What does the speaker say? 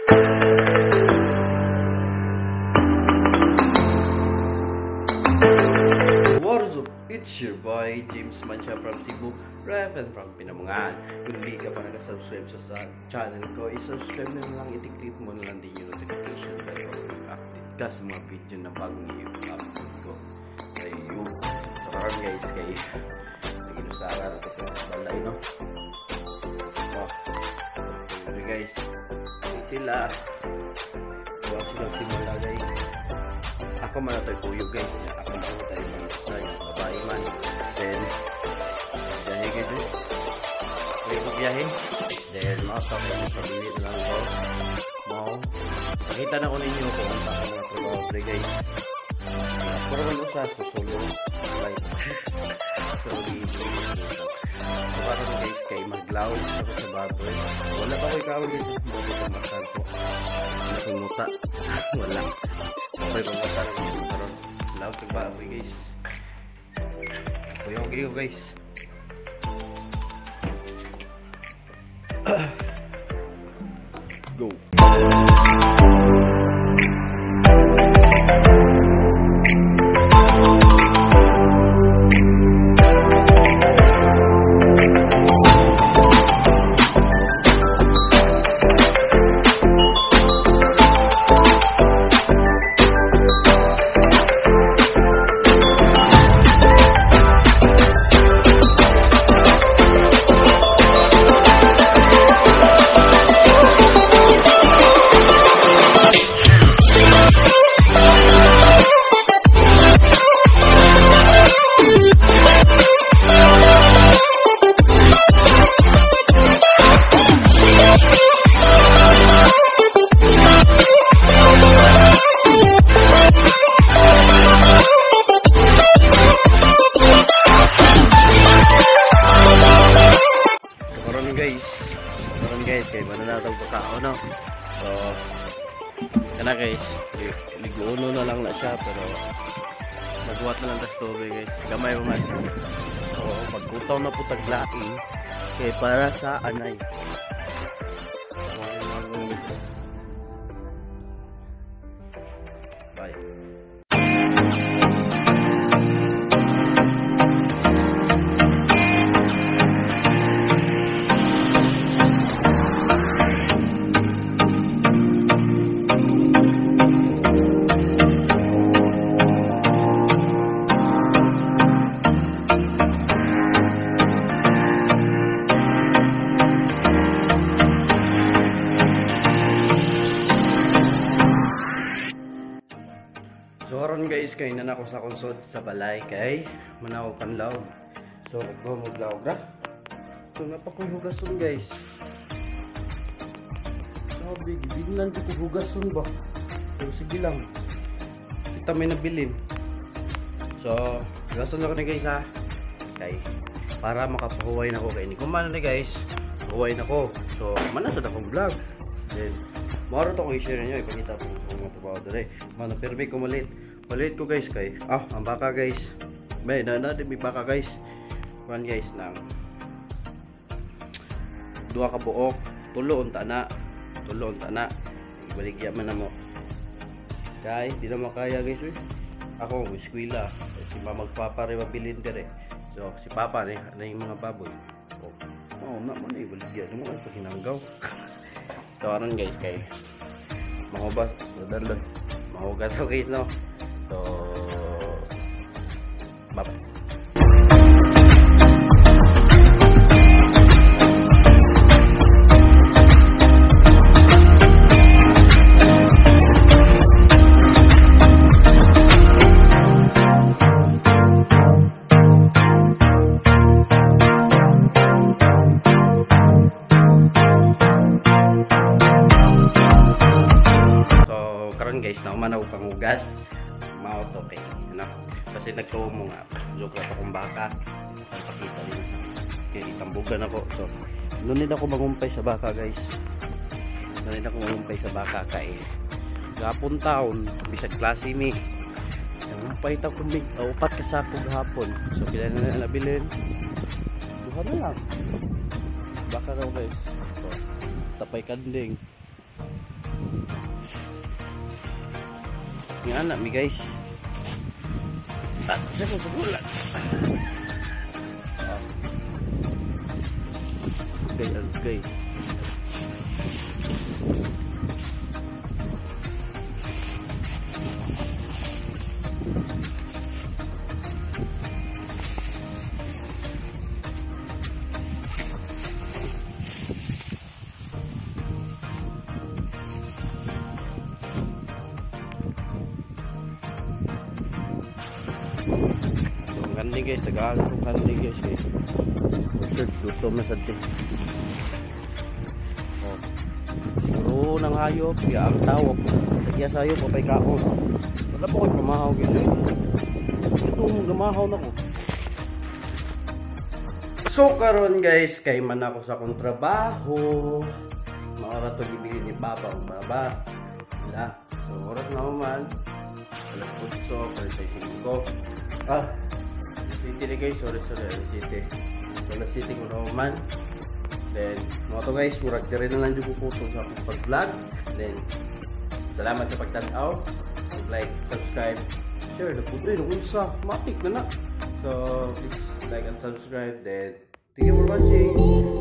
What's up? It's your boy James Mancha from Cebu, Reven from Pinamungan. Kung hindi ka pa nag-subscribe sa channel ko, i-subscribe na lang, i-click mo na lang din yung notification bell para mag-update ka sa mga video na bagong i-upload ko. Ayun. So karon guys, kay nag-inusara na ito sa balay, no? Okay guys, okay sila. Huwag silang simula guys. Ako man ito kuyo guys. Ako man ito tayo sa babae man. Then biyahe guys eh. Kuya ko biyahe. Then maasap ko pabili na lang ko. Nakita na ko ninyo kung ang mga trabaho pre guys. Pero wala sa solo light. So so para guys kay maglaw ako sa baboy. Wala pa ko ikaw guys sa mga pamasan ko. Wala kong muta. Wala. Okay, pamasan ko karon. Law kay baboy guys. Kuya ko guys. Go. Guys, kay mananatang pagkao no. So kana guys, liguno na lang na siya pero magbuhat na lang ta story guys. Gamay mo man. So pagkutaw na po taglaing kay para sa anay. Bye. So karon guys, kay na ako sa konsod sa balay kay manaw kanlaw. So maglaw ra. So napakuhugason guys. Sabi gibiglan ko hugason ba. So sige lang. Kita may nabilin. So hugason ako na guys ha. Kay para makapahuway na ko kay ni kumano na guys. Huway na ko. So manasad akong vlog. Then maro to ko i-share niyo ipakita ko sa mga trabaho dere. Mano permi ko malit ko guys kay ang baka guys. May na may baka guys. Kuan guys nang duha ka buok, tulo unta na. Ibaligya man namo. Kay di na makaya guys eh. Ako may eskwela. Si mama magpapare mabilin dere. So si papa ni yung mga baboy. Oh, na man ibaligya mo ay paginanggaw. So aron guys kay mahugas so guys no. So bye. Guys na umanaw pangugas mao to kay ano kasi nagtumo nga joke ra akong baka ang pakita rin kay itambugan ako so nunid ako mangumpay sa baka guys kay gapon taon bisag klase mi nangumpay ta ko mig upat ka sako gahapon so pila na nabilin duha na lang baka raw guys so, tapay kanding Nga na mi guys. Siya ko sa bulan. Okay. So kandi guys, Tagalog kung kandi guys guys. Shirt luto na sa din. Oh. Siguro nang hayop, ya ang tawag. Kaya sa hayop papay kaon. Wala po ko pamahaw guys. Ito lumahaw na ko. So karon guys, kay man ako sa akong trabaho. Mga rato gibili ni Baba ang baba. Wala. So oras na man. Alas 8, 45. City na guys, sorry, City. So alas City ko naman. Then, mga to guys, murag na rin na lang yung puputong sa akong pag-vlog. Then, salamat sa pagtanaw. Like, subscribe, share. Naputoy, nakunsa. Matik na na. So, please like and subscribe. Then, thank you for watching.